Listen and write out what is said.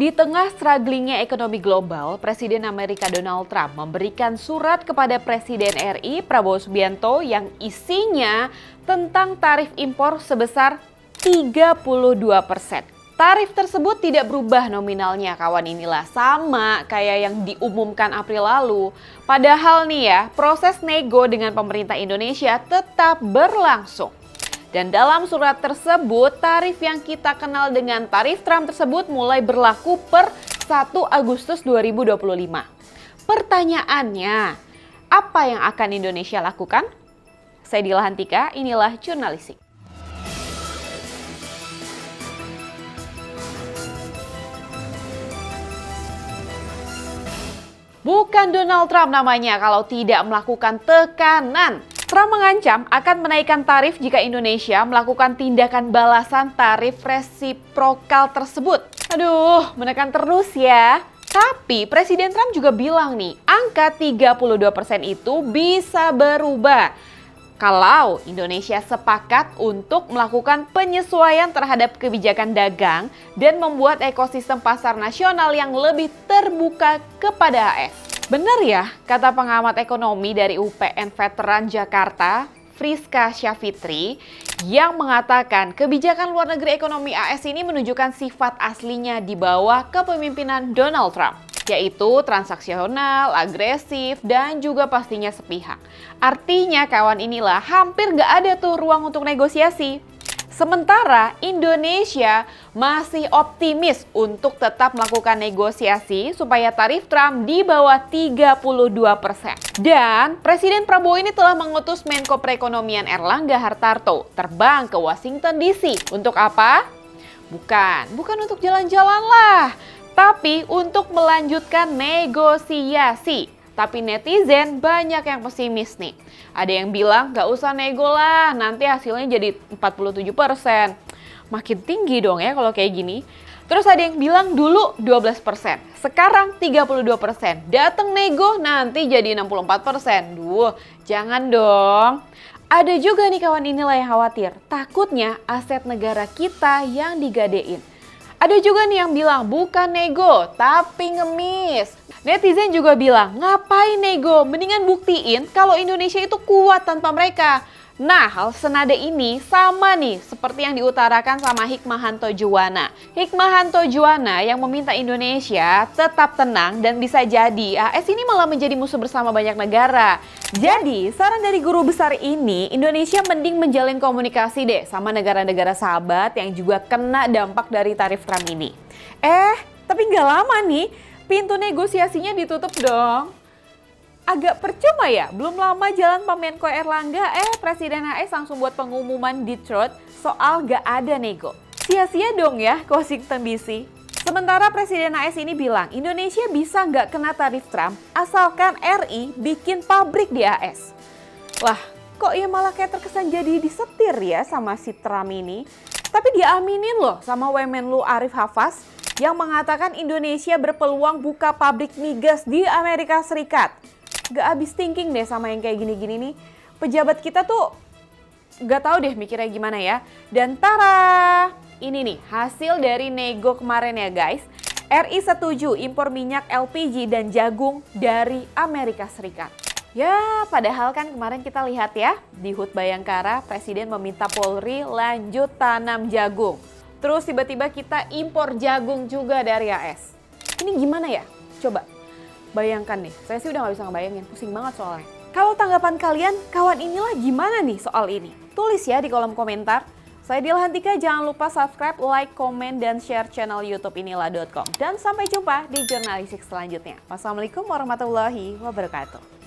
Di tengah strugglingnya ekonomi global, Presiden Amerika Donald Trump memberikan surat kepada Presiden RI Prabowo Subianto yang isinya tentang tarif impor sebesar 32%. Tarif tersebut tidak berubah nominalnya, kawan, inilah sama kayak yang diumumkan April lalu. Padahal nih ya, proses nego dengan pemerintah Indonesia tetap berlangsung. Dan dalam surat tersebut, tarif yang kita kenal dengan tarif Trump tersebut mulai berlaku per 1 Agustus 2025. Pertanyaannya, apa yang akan Indonesia lakukan? Saya Dila Hantika, inilah Jurnalistik. Bukan Donald Trump namanya kalau tidak melakukan tekanan. Trump mengancam akan menaikkan tarif jika Indonesia melakukan tindakan balasan tarif resiprokal tersebut. Aduh, menekan terus ya. Tapi Presiden Trump juga bilang nih, angka 32% itu bisa berubah kalau Indonesia sepakat untuk melakukan penyesuaian terhadap kebijakan dagang dan membuat ekosistem pasar nasional yang lebih terbuka kepada AS. Benar ya, kata pengamat ekonomi dari UPN Veteran Jakarta, Friska Syafitri, yang mengatakan kebijakan luar negeri ekonomi AS ini menunjukkan sifat aslinya di bawah kepemimpinan Donald Trump, yaitu transaksional, agresif, dan juga pastinya sepihak. Artinya kawan, inilah hampir gak ada tuh ruang untuk negosiasi. Sementara Indonesia masih optimis untuk tetap melakukan negosiasi supaya tarif Trump di bawah 32%. Dan Presiden Prabowo ini telah mengutus Menko Perekonomian Erlangga Hartarto terbang ke Washington DC. Untuk apa? Bukan untuk jalan-jalan lah, tapi untuk melanjutkan negosiasi. Tapi netizen banyak yang pesimis nih. Ada yang bilang gak usah nego lah, nanti hasilnya jadi 47%. Makin tinggi dong ya kalau kayak gini. Terus ada yang bilang dulu 12%, sekarang 32%. Dateng nego nanti jadi 64%. Duh, jangan dong. Ada juga nih kawan, inilah yang khawatir. Takutnya aset negara kita yang digadein. Ada juga nih yang bilang bukan nego, tapi ngemis. Netizen juga bilang, ngapain nego? Mendingan buktiin kalau Indonesia itu kuat tanpa mereka. Nah, hal senada ini sama nih seperti yang diutarakan sama Hikmahanto Juwana. Hikmahanto Juwana yang meminta Indonesia tetap tenang dan bisa jadi AS ini malah menjadi musuh bersama banyak negara. Jadi, saran dari guru besar ini, Indonesia mending menjalin komunikasi deh sama negara-negara sahabat yang juga kena dampak dari tarif Trump ini. Tapi nggak lama nih, pintu negosiasinya ditutup dong. Agak percuma ya, belum lama jalan Pak Menko Erlangga, Presiden AS langsung buat pengumuman di Truth soal gak ada nego. Sia-sia dong ya ke Washington DC. Sementara Presiden AS ini bilang Indonesia bisa gak kena tarif Trump asalkan RI bikin pabrik di AS. Lah, kok ya malah kayak terkesan jadi disetir ya sama si Trump ini. Tapi diaminin loh sama Wamenlu Arif Hafaz yang mengatakan Indonesia berpeluang buka pabrik migas di Amerika Serikat. Gak habis thinking deh sama yang kayak gini-gini nih. Pejabat kita tuh gak tahu deh mikirnya gimana ya. Dan tara, ini nih hasil dari nego kemarin ya guys. RI setuju impor minyak LPG dan jagung dari Amerika Serikat. Ya padahal kan kemarin kita lihat ya di HUT Bayangkara Presiden meminta Polri lanjut tanam jagung. Terus tiba-tiba kita impor jagung juga dari AS. Ini gimana ya? Coba bayangkan nih, saya sih udah gak bisa ngebayangin, pusing banget soalnya. Kalau tanggapan kalian, kawan inilah gimana nih soal ini? Tulis ya di kolom komentar. Saya Dila Hantika, jangan lupa subscribe, like, komen, dan share channel YouTube inilah.com. Dan sampai jumpa di Jurnalistik selanjutnya. Wassalamualaikum warahmatullahi wabarakatuh.